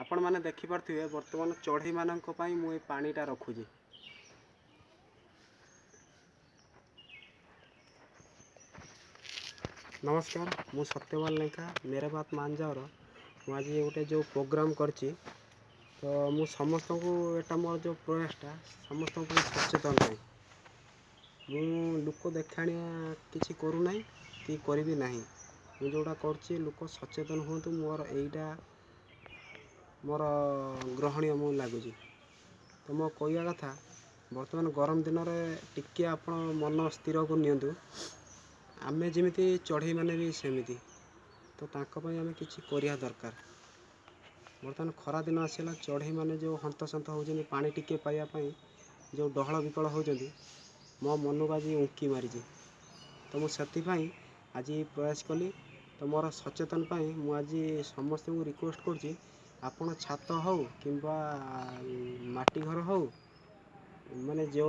आपण मैंने देखिपे बर्तमान चढ़ई मान मु पानीटा रखुची। नमस्कार, मु सत्यवाल लेखा मेरे बात मानजावर आज गोटे जो प्रोग्राम करची तो मु समस्त को एटा मोर जो प्रयासटा समस्त को सचेतन पाई मु लोक देखाणिया किसी करूना कि करी ना मु जोटा करची लोक सचेतन हूँ मोर यहीटा मोर ग्रहणीय मु लगुच। तो मो कहवा कथा बर्तमान गरम दिन में टिके आपण मन स्थिर को नियंतु आमे जमीती चढ़ई मैंने भी सेमिति तो तांको आम किसी करिया दरकार। बर्तमान खरा दिन आसला चढ़ई मैंने जो हंतसंत होती पानी टिके पाइबापी जो डहल विकल होती मो मन को आज उंकी मारी। तो मुझे आज प्रयास कली तो मोर सचेतन मु आज समस्त को रिक्वेस्ट करुँची आपण छात हो कि माटी घर हो माने जो